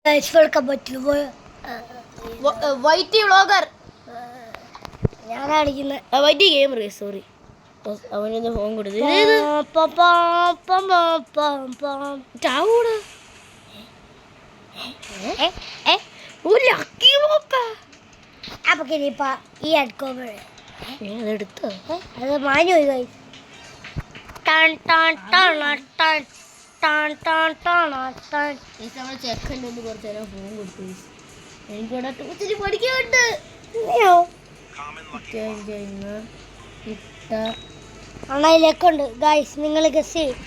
Welcome back വൈറ്റി vlogger. ഞാനാ കളിക്കുന്നത്. വൈറ്റി gamer. Sorry, അവനൊന്ന് ഫോൺ കൊടുത്തു. ഈ അടുക്കോമ്പഴ അതെടുത്തോ? അത് മാഞ്ഞു പോയി. ചെക്കൻ്റെ ഒന്ന് കുറച്ച് നേരം ഫോൺ കൊടുത്തു. എനിക്കിവിടെ ഒത്തിരി പഠിക്കാനുണ്ട്. അണയിലേക്കുണ്ട് ഗൈസ്, നിങ്ങൾ ഗസ് ചെയ്യും.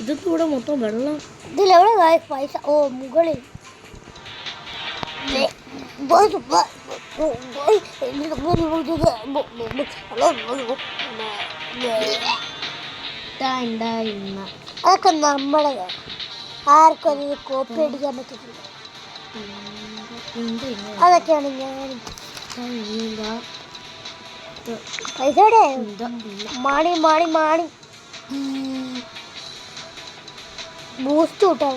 ഇതൊക്കെ ഇവിടെ മൊത്തം വെള്ളം. ഇതിലെവിടെ ഗൈസ് പൈസ? ഓ, മുകളിൽ. അതൊക്കെ നമ്മളെ ആർക്കും അത് കോപ്പി അടിക്കാൻ പറ്റത്തില്ല. അതൊക്കെയാണ് ഞാൻ പൈസയുടെ മാണി മാണി മാണി ബൂസ്റ്റ് കിട്ടാൻ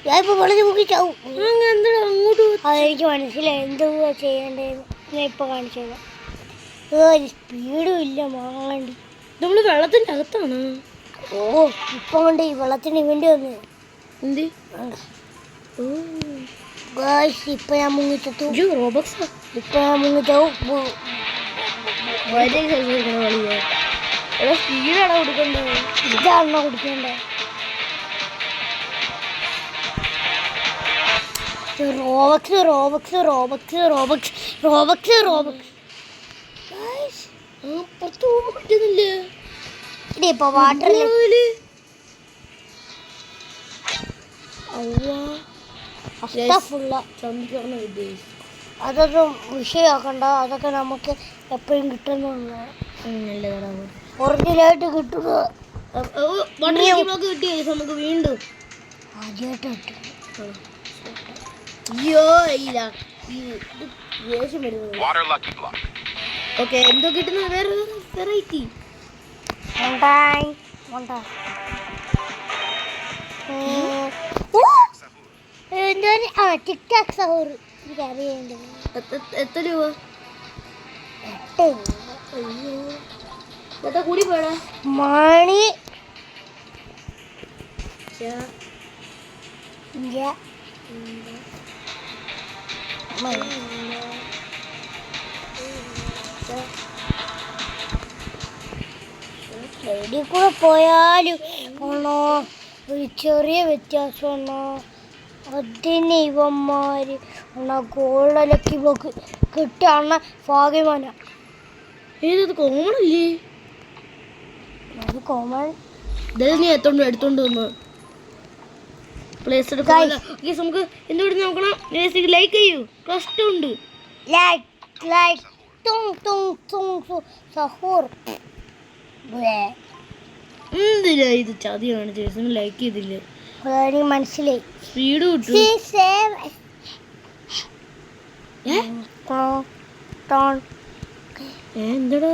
ഞാനിപ്പോ വളരെ മുക്കിച്ചാവും. അതെനിക്ക് മനസ്സിലായി എന്തുവാ ചെയ്യേണ്ടത്. ഞാൻ ഇപ്പൊ കാണിച്ചത് ഒരു സ്പീഡും ഇല്ല മാണ്ടി. നമ്മള് വെള്ളത്തിന്റെ അകത്താണ്. ഓ, ഇപ്പൊ കൊണ്ട് ഈ വെള്ളത്തിന് വേണ്ടി വന്ന് എന്ത് ഇപ്പൊ ഞാൻ മുങ്ങിച്ചു. ഇപ്പൊ ഞാൻ മുങ്ങിച്ചാവും. സ്പീഡാണോ കൊടുക്കണ്ടത്? ഇതാണോ കുടിക്കണ്ടേ? റോബക്സ് റോബക്സ് റോബക്സ് റോബക്സ് റോബക്സ് റോബക്സ് പറ്റുന്നില്ല. ഇനിയിപ്പോ വാട്ടറിൽ അതൊന്നും വിഷയമാക്കണ്ട. അതൊക്കെ നമുക്ക് എപ്പോഴും കിട്ടുന്ന ഒറിജിനലായിട്ട് കിട്ടുന്നത്. നമുക്ക് വീണ്ടും ആദ്യമായിട്ട് കിട്ടും. ഓക്കെ, എന്തോ കിട്ടുന്നത് വേറെ വെറൈറ്റി. ടിക് ടാക് സഹോർ എനിക്കറിയേണ്ടത്. എത്ര രൂപ? കൂടി പോടാ മണി. സൈഡിൽ കൂടെ പോയാലും ആണോ ഒരു ചെറിയ വ്യത്യാസമാണോ? അതിന് ഇവന്മാര് ഗോൾഡലക്കി ബ്ലോക്ക് കിട്ടാണ് ഭാഗ്യമാന. ഏത് കോമൺ അല്ലേ? അത് കോമൺ. നീ എടുത്തോണ്ട് വന്നു പ്ലേസ് എടുക്കാം. നമുക്ക് എന്തുകൊണ്ട് നോക്കണം. ലൈക്ക് ചെയ്യൂ. കഷ്ടമുണ്ട്. എന്തിനാ ഇത് ചതിയാണ് ചേച്ചി? ലൈക്ക് ചെയ്തില്ലേ? മനസ്സിലായി. സ്പീഡ് കിട്ടും. എന്താടാ?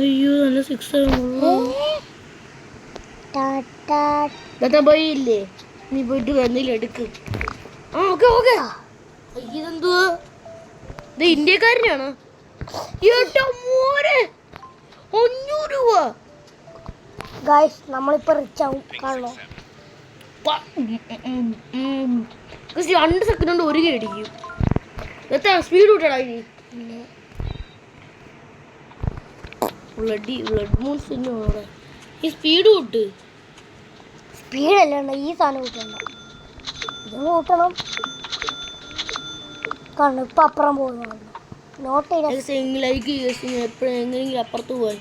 അയ്യോ, നല്ല 6 പോയില്ലേ? നീ പോയിട്ട് എന്തെങ്കിലും എടുക്ക്. ഇതെന്തുവാ? ഇത് ഇന്ത്യക്കാരനാണ്. 500 രൂപ. ഗൈസ്, നമ്മളിപ്പോ റിച്ച് ആവും. കാണോ 2 സെക്കൻഡ് കൊണ്ട് ഒരു അടിക്കും. എത്ര സ്പീഡ് കൂട്ടടാ ഇനി? ഈ സ്പീഡ് കൂട്ട്. സ്പീഡല്ല, ഈ സാധനം കൂട്ടണ്ട. ഇത് കൂട്ടണം. കാണും ഇപ്പൊ അപ്പുറം പോകുന്നു. നോട്ട് ലൈക്ക് എപ്പോഴെങ്ങനെങ്കിലും അപ്പുറത്ത് പോയി.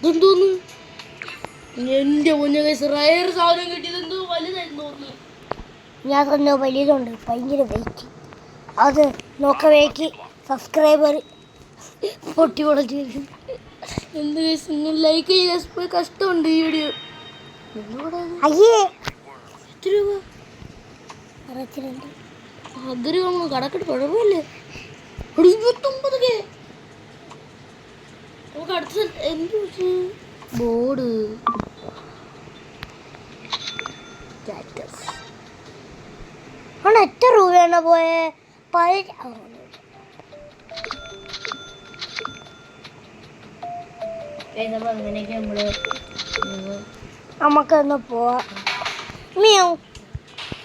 എന്തോന്ന് എന്റെ പൊന്നു റയർ സാധനം കിട്ടിയത് എന്തോ വലുതായിരുന്നു തോന്നുന്നു. ഞാൻ തന്നെ വലിയതുണ്ട് ഭയങ്കര വെയിറ്റ്. അത് നോക്കവേക്ക് സബ്സ്ക്രൈബർ പൊട്ടി പൊളിച്ച് എന്ത് ഗൈസ് നിങ്ങൾ ലൈക്ക് ചെയ്യുക കഷ്ടമുണ്ട് ഈ വീഡിയോ. അയ്യേ എത്ര രൂപ? 62. അത് രൂപ കടക്കിട്ട് കുഴപ്പമില്ലേ? 29K. നമുക്ക് അടുത്ത എന്ത് ബോർഡ് ആണ് എത്ര രൂപയാണ് പോയെ? അങ്ങനെയൊക്കെ നമുക്കൊന്ന് പോവാം. മിയോ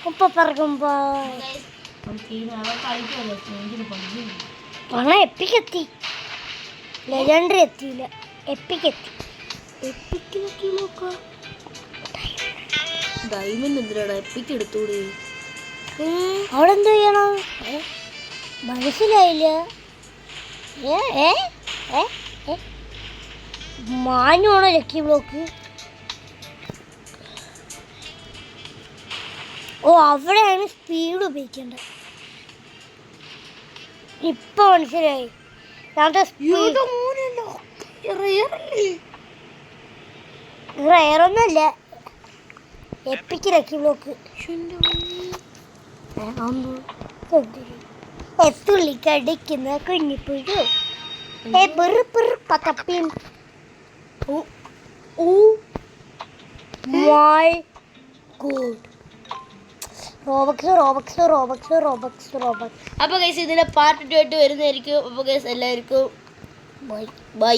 ഉപ്പ പറക്കുമ്പോ പണം എപ്പിക്കെത്തി. ലെജൻഡറി എത്തിയില്ല, എപ്പിക്കെത്തി. എപ്പിക്ക് നോക്കാം. ഡയമണ്ട് എന്തിനാടാ എപ്പിക്ക് എടുത്തൂടെ? അവിടെ എന്ത് ചെയ്യണം മനസ്സിലായില്ല. മാനുവാണോ ലക്കി ബ്ലോക്ക്? ഓ അവിടെയാണ് സ്പീഡ് ഉപയോഗിക്കേണ്ടത്. ഇപ്പൊ മനസ്സിലായി. റയറൊന്നുമല്ല, എപ്പിക്ക് ലക്കി ബ്ലോക്ക്. എത്തുള്ളി കടിക്കുന്ന കുഞ്ഞിപ്പുഴു പത്തപ്പിയും. My God. റോബക്സ്. അപ്പൊ ഗൈസ് ഇതിന്റെ പാർട്ട് 2 ആയിട്ട് വരുന്നതായിരിക്കും. അപ്പൊ ഗൈസ് എല്ലാവർക്കും ബൈ.